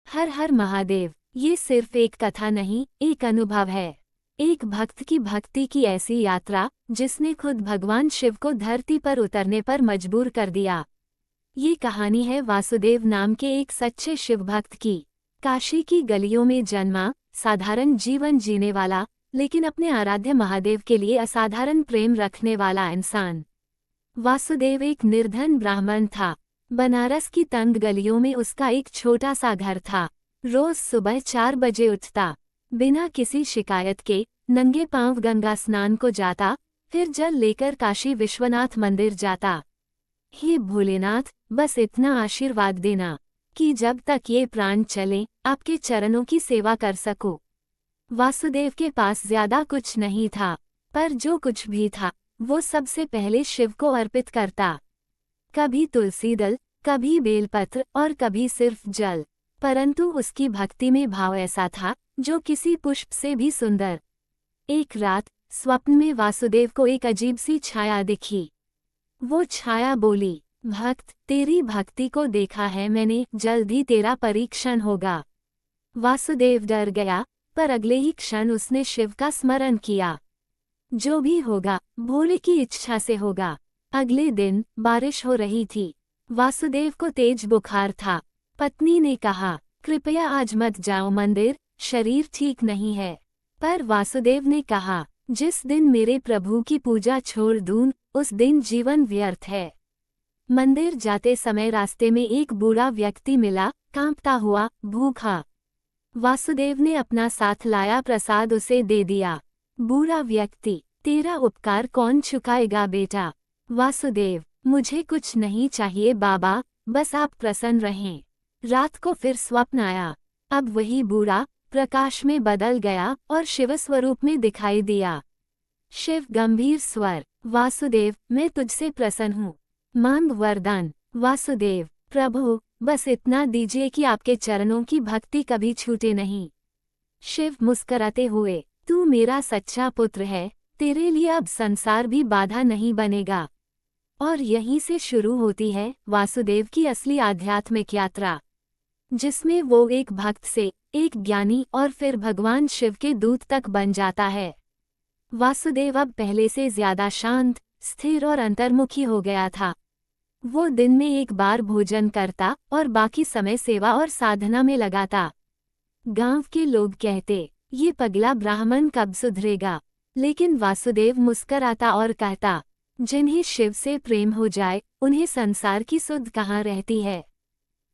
हर हर महादेव। ये सिर्फ एक कथा नहीं, एक अनुभव है। एक भक्त की भक्ति की ऐसी यात्रा जिसने खुद भगवान शिव को धरती पर उतरने पर मजबूर कर दिया। ये कहानी है वासुदेव नाम के एक सच्चे शिव भक्त की। काशी की गलियों में जन्मा, साधारण जीवन जीने वाला, लेकिन अपने आराध्य महादेव के लिए असाधारण प्रेम रखने वाला इंसान। वासुदेव एक निर्धन ब्राह्मण था। बनारस की तंग गलियों में उसका एक छोटा सा घर था। रोज सुबह 4 बजे उठता, बिना किसी शिकायत के नंगे पांव गंगा स्नान को जाता, फिर जल लेकर काशी विश्वनाथ मंदिर जाता। हे भोलेनाथ, बस इतना आशीर्वाद देना कि जब तक ये प्राण चले आपके चरणों की सेवा कर सकूं। वासुदेव के पास ज्यादा कुछ नहीं था, पर जो कुछ भी था वो सबसे पहले शिव को अर्पित करता। कभी तुलसी दल, कभी बेलपत्र और कभी सिर्फ जल, परंतु उसकी भक्ति में भाव ऐसा था जो किसी पुष्प से भी सुंदर। एक रात स्वप्न में वासुदेव को एक अजीब सी छाया दिखी। वो छाया बोली, भक्त, तेरी भक्ति को देखा है मैंने, जल्द ही तेरा परीक्षण होगा। वासुदेव डर गया, पर अगले ही क्षण उसने शिव का स्मरण किया। जो भी होगा भोले की इच्छा से होगा। अगले दिन बारिश हो रही थी। वासुदेव को तेज बुखार था। पत्नी ने कहा, कृपया आज मत जाओ मंदिर, शरीर ठीक नहीं है। पर वासुदेव ने कहा, जिस दिन मेरे प्रभु की पूजा छोड़ दूं, उस दिन जीवन व्यर्थ है। मंदिर जाते समय रास्ते में एक बूढ़ा व्यक्ति मिला, कांपता हुआ, भूखा। वासुदेव ने अपना साथ लाया प्रसाद उसे दे दिया। बूढ़ा व्यक्ति, तेरा उपकार कौन चुकाएगा बेटा? वासुदेव, मुझे कुछ नहीं चाहिए बाबा, बस आप प्रसन्न रहें। रात को फिर स्वप्न आया। अब वही बूढ़ा प्रकाश में बदल गया और शिव स्वरूप में दिखाई दिया। शिव गंभीर स्वर, वासुदेव, मैं तुझसे प्रसन्न हूँ, मांग वरदान। वासुदेव, प्रभु, बस इतना दीजिए कि आपके चरणों की भक्ति कभी छूटे नहीं। शिव मुस्कराते हुए, तू मेरा सच्चा पुत्र है, तेरे लिए अब संसार भी बाधा नहीं बनेगा। और यहीं से शुरू होती है वासुदेव की असली आध्यात्मिक यात्रा, जिसमें वो एक भक्त से एक ज्ञानी और फिर भगवान शिव के दूत तक बन जाता है। वासुदेव अब पहले से ज्यादा शांत, स्थिर और अंतर्मुखी हो गया था। वो दिन में एक बार भोजन करता और बाकी समय सेवा और साधना में लगाता। गांव के लोग कहते, ये पगला ब्राह्मण कब सुधरेगा? लेकिन वासुदेव मुस्कराता और कहता, जिन्हें शिव से प्रेम हो जाए उन्हें संसार की सुध कहाँ रहती है।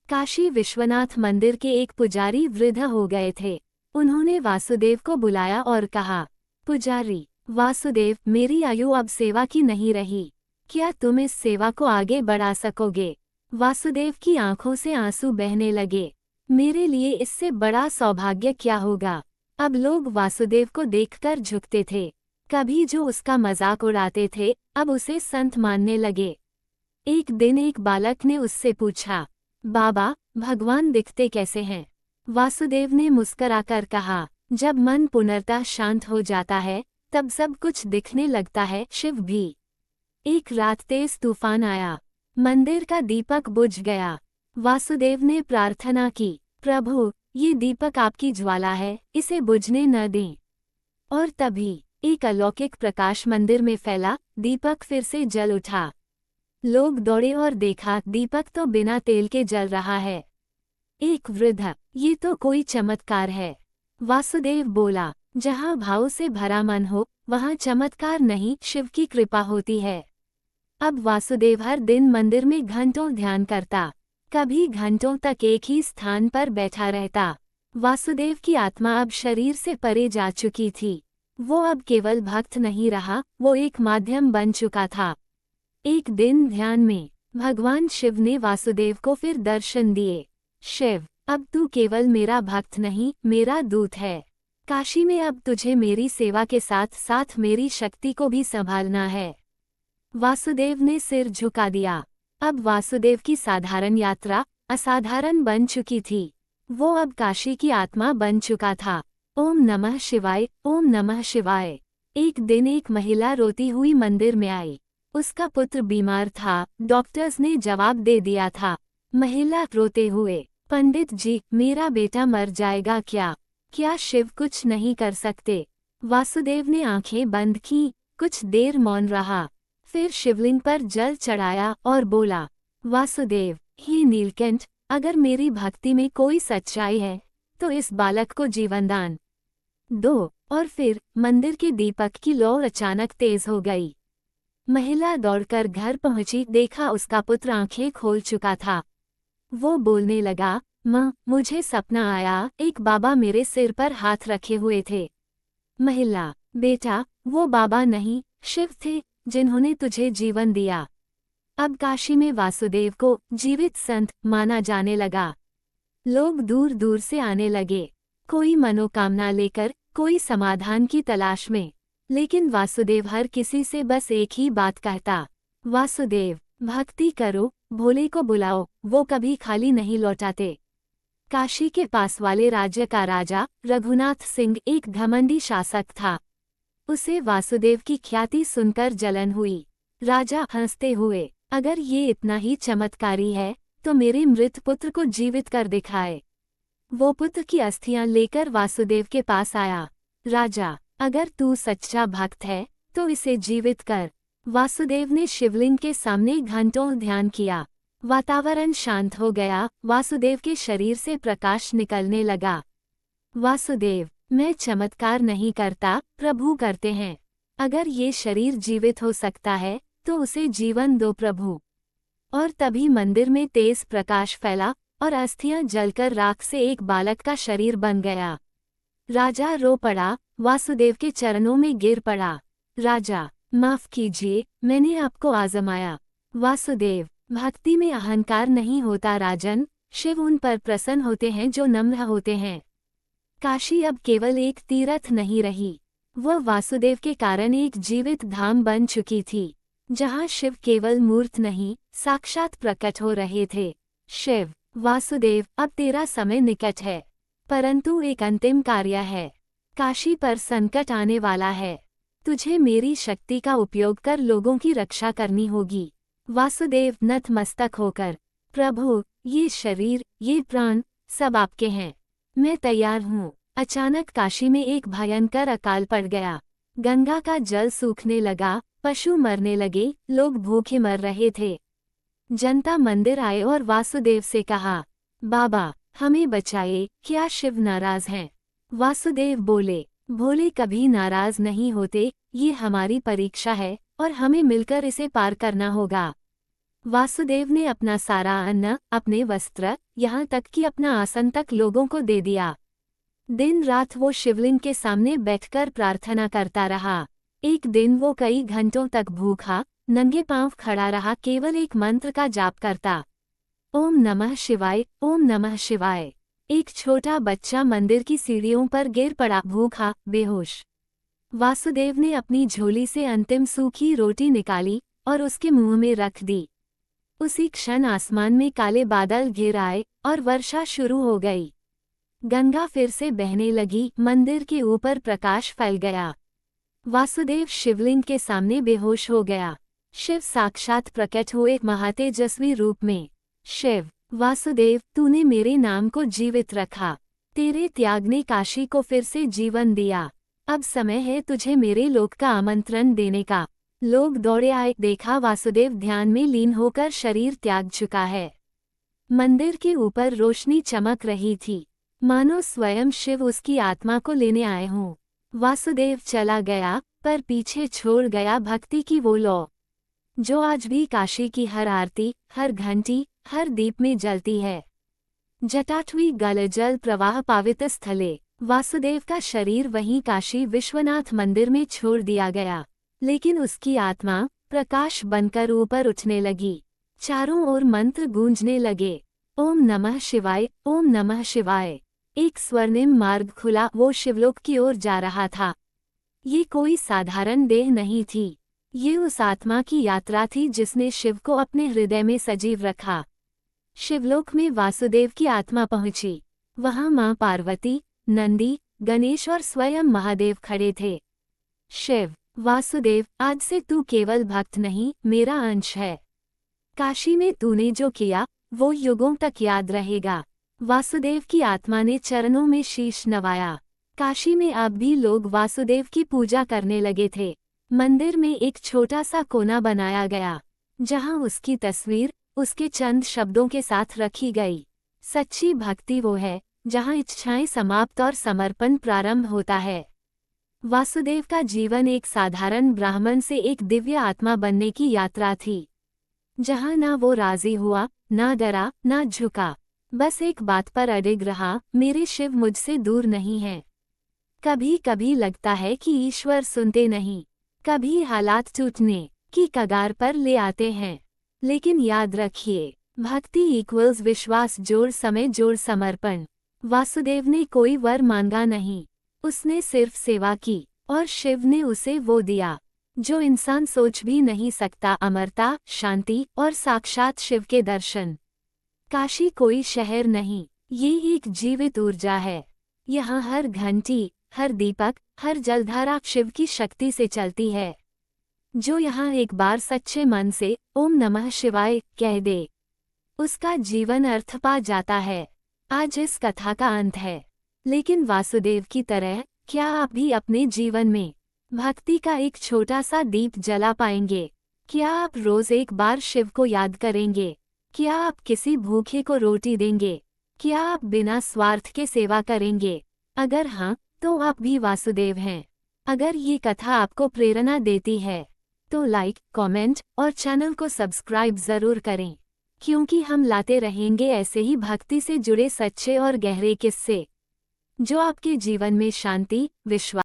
काशी विश्वनाथ मंदिर के एक पुजारी वृद्ध हो गए थे। उन्होंने वासुदेव को बुलाया और कहा, पुजारी वासुदेव, मेरी आयु अब सेवा की नहीं रही, क्या तुम इस सेवा को आगे बढ़ा सकोगे? वासुदेव की आंखों से आंसू बहने लगे। मेरे लिए इससे बड़ा सौभाग्य क्या होगा? अब लोग वासुदेव को देखकर झुकते थे। कभी जो उसका मजाक उड़ाते थे, अब उसे संत मानने लगे। एक दिन एक बालक ने उससे पूछा, बाबा, भगवान दिखते कैसे हैं? वासुदेव ने मुस्कराकर कहा, जब मन पुनर्तः शांत हो जाता है तब सब कुछ दिखने लगता है, शिव भी। एक रात तेज तूफान आया, मंदिर का दीपक बुझ गया। वासुदेव ने प्रार्थना की, प्रभु, ये दीपक आपकी ज्वाला है, इसे बुझने न दें। और तभी एक अलौकिक प्रकाश मंदिर में फैला, दीपक फिर से जल उठा। लोग दौड़े और देखा, दीपक तो बिना तेल के जल रहा है। एक वृद्ध, ये तो कोई चमत्कार है। वासुदेव बोला, जहाँ भाव से भरा मन हो वहाँ चमत्कार नहीं, शिव की कृपा होती है। अब वासुदेव हर दिन मंदिर में घंटों ध्यान करता, कभी घंटों तक एक ही स्थान पर बैठा रहता। वासुदेव की आत्मा अब शरीर से परे जा चुकी थी। वो अब केवल भक्त नहीं रहा, वो एक माध्यम बन चुका था। एक दिन ध्यान में भगवान शिव ने वासुदेव को फिर दर्शन दिए। शिव, अब तू केवल मेरा भक्त नहीं, मेरा दूत है। काशी में अब तुझे मेरी सेवा के साथ साथ मेरी शक्ति को भी संभालना है। वासुदेव ने सिर झुका दिया। अब वासुदेव की साधारण यात्रा असाधारण बन चुकी थी। वो अब काशी की आत्मा बन चुका था। ओम नमः शिवाय, ओम नमः शिवाय। एक दिन एक महिला रोती हुई मंदिर में आई। उसका पुत्र बीमार था, डॉक्टर्स ने जवाब दे दिया था। महिला रोते हुए पंडित जी, मेरा बेटा मर जाएगा क्या? क्या शिव कुछ नहीं कर सकते? वासुदेव ने आंखें बंद की, कुछ देर मौन रहा, फिर शिवलिंग पर जल चढ़ाया और बोला, वासुदेव, हे नीलकंठ, अगर मेरी भक्ति में कोई सच्चाई है तो इस बालक को जीवनदान दो। और फिर मंदिर के दीपक की लौ अचानक तेज हो गई। महिला दौड़कर घर पहुंची, देखा उसका पुत्र आंखें खोल चुका था। वो बोलने लगा, माँ, मुझे सपना आया, एक बाबा मेरे सिर पर हाथ रखे हुए थे। महिला, बेटा, वो बाबा नहीं, शिव थे जिन्होंने तुझे जीवन दिया। अब काशी में वासुदेव को जीवित संत माना जाने लगा। लोग दूर दूर से आने लगे, कोई मनोकामना लेकर, कोई समाधान की तलाश में। लेकिन वासुदेव हर किसी से बस एक ही बात कहता, वासुदेव, भक्ति करो, भोले को बुलाओ, वो कभी खाली नहीं लौटाते। काशी के पास वाले राज्य का राजा रघुनाथ सिंह एक घमंडी शासक था। उसे वासुदेव की ख्याति सुनकर जलन हुई। राजा हंसते हुए, अगर ये इतना ही चमत्कारी है तो मेरे मृत पुत्र को जीवित कर दिखाए। वो पुत्र की अस्थियां लेकर वासुदेव के पास आया। राजा, अगर तू सच्चा भक्त है तो इसे जीवित कर। वासुदेव ने शिवलिंग के सामने घंटों ध्यान किया। वातावरण शांत हो गया, वासुदेव के शरीर से प्रकाश निकलने लगा। वासुदेव, मैं चमत्कार नहीं करता, प्रभु करते हैं। अगर ये शरीर जीवित हो सकता है तो उसे जीवन दो प्रभु। और तभी मंदिर में तेज प्रकाश फैला और अस्थियां जलकर राख से एक बालक का शरीर बन गया। राजा रो पड़ा, वासुदेव के चरणों में गिर पड़ा। राजा, माफ कीजिए, मैंने आपको आजमाया। वासुदेव, भक्ति में अहंकार नहीं होता राजन, शिव उन पर प्रसन्न होते हैं जो नम्र होते हैं। काशी अब केवल एक तीर्थ नहीं रही, वह वासुदेव के कारण एक जीवित धाम बन चुकी थी, जहाँ शिव केवल मूर्त नहीं, साक्षात प्रकट हो रहे थे। शिव, वासुदेव, अब तेरा समय निकट है, परंतु एक अंतिम कार्य है। काशी पर संकट आने वाला है, तुझे मेरी शक्ति का उपयोग कर लोगों की रक्षा करनी होगी। वासुदेव नतमस्तक होकर, प्रभु, ये शरीर, ये प्राण, सब आपके हैं, मैं तैयार हूँ। अचानक काशी में एक भयंकर अकाल पड़ गया। गंगा का जल सूखने लगा, पशु मरने लगे, लोग भूखे मर रहे थे। जनता मंदिर आए और वासुदेव से कहा, बाबा, हमें बचाइए, क्या शिव नाराज हैं? वासुदेव बोले, भोले कभी नाराज नहीं होते, ये हमारी परीक्षा है और हमें मिलकर इसे पार करना होगा। वासुदेव ने अपना सारा अन्न, अपने वस्त्र, यहाँ तक कि अपना आसन तक लोगों को दे दिया। दिन रात वो शिवलिंग के सामने बैठकर प्रार्थना करता रहा। एक दिन वो कई घंटों तक भूखा, नंगे पांव खड़ा रहा, केवल एक मंत्र का जाप करता, ओम नमः शिवाय, ओम नमः शिवाय। एक छोटा बच्चा मंदिर की सीढ़ियों पर गिर पड़ा, भूखा, बेहोश। वासुदेव ने अपनी झोली से अंतिम सूखी रोटी निकाली और उसके मुंह में रख दी। उसी क्षण आसमान में काले बादल घिर आए और वर्षा शुरू हो गई। गंगा फिर से बहने लगी, मंदिर के ऊपर प्रकाश फैल गया। वासुदेव शिवलिंग के सामने बेहोश हो गया। शिव साक्षात प्रकट हुए महातेजस्वी रूप में। शिव, वासुदेव, तूने मेरे नाम को जीवित रखा, तेरे त्याग ने काशी को फिर से जीवन दिया। अब समय है तुझे मेरे लोक का आमंत्रण देने का। लोग दौड़े आए, देखा वासुदेव ध्यान में लीन होकर शरीर त्याग चुका है। मंदिर के ऊपर रोशनी चमक रही थी, मानो स्वयं शिव उसकी आत्मा को लेने आए हों। वासुदेव चला गया, पर पीछे छोड़ गया भक्ति की वो लौ, जो आज भी काशी की हर आरती, हर घंटी, हर दीप में जलती है। जटाठवी गल जल प्रवाह पावित स्थले। वासुदेव का शरीर वहीं काशी विश्वनाथ मंदिर में छोड़ दिया गया, लेकिन उसकी आत्मा प्रकाश बनकर ऊपर उठने लगी। चारों ओर मंत्र गूंजने लगे, ओम नमः शिवाय, ओम नमः शिवाय। एक स्वर्णिम मार्ग खुला, वो शिवलोक की ओर जा रहा था। ये कोई साधारण देह नहीं थी, ये उस आत्मा की यात्रा थी जिसने शिव को अपने हृदय में सजीव रखा। शिवलोक में वासुदेव की आत्मा पहुंची। वहां मां पार्वती, नंदी, गणेश और स्वयं महादेव खड़े थे। शिव, वासुदेव, आज से तू केवल भक्त नहीं, मेरा अंश है। काशी में तूने जो किया वो युगों तक याद रहेगा। वासुदेव की आत्मा ने चरणों में शीश नवाया। काशी में अब भी लोग वासुदेव की पूजा करने लगे थे। मंदिर में एक छोटा सा कोना बनाया गया, जहां उसकी तस्वीर उसके चंद शब्दों के साथ रखी गई। सच्ची भक्ति वो है जहां इच्छाएं समाप्त और समर्पण प्रारंभ होता है। वासुदेव का जीवन एक साधारण ब्राह्मण से एक दिव्य आत्मा बनने की यात्रा थी, जहां ना वो राजी हुआ, ना डरा, ना झुका। बस एक बात पर अडिग रहा, मेरे शिव मुझसे दूर नहीं है। कभी कभी लगता है कि ईश्वर सुनते नहीं, कभी हालात टूटने की कगार पर ले आते हैं। लेकिन याद रखिए, भक्ति इक्वल्स विश्वास जोड़ समय जोड़ समर्पण। वासुदेव ने कोई वर मांगा नहीं, उसने सिर्फ सेवा की, और शिव ने उसे वो दिया जो इंसान सोच भी नहीं सकता, अमरता, शांति और साक्षात शिव के दर्शन। काशी कोई शहर नहीं, ये एक जीवित ऊर्जा है। यहाँ हर घंटी, हर दीपक, हर जलधारा शिव की शक्ति से चलती है। जो यहाँ एक बार सच्चे मन से ओम नमः शिवाय कह दे, उसका जीवन अर्थ पा जाता है। आज इस कथा का अंत है, लेकिन वासुदेव की तरह क्या आप भी अपने जीवन में भक्ति का एक छोटा सा दीप जला पाएंगे? क्या आप रोज एक बार शिव को याद करेंगे? क्या आप किसी भूखे को रोटी देंगे? क्या आप बिना स्वार्थ के सेवा करेंगे? अगर हाँ, तो आप भी वासुदेव हैं। अगर ये कथा आपको प्रेरणा देती है तो लाइक, कमेंट और चैनल को सब्सक्राइब जरूर करें, क्योंकि हम लाते रहेंगे ऐसे ही भक्ति से जुड़े सच्चे और गहरे किस्से, जो आपके जीवन में शांति, विश्वास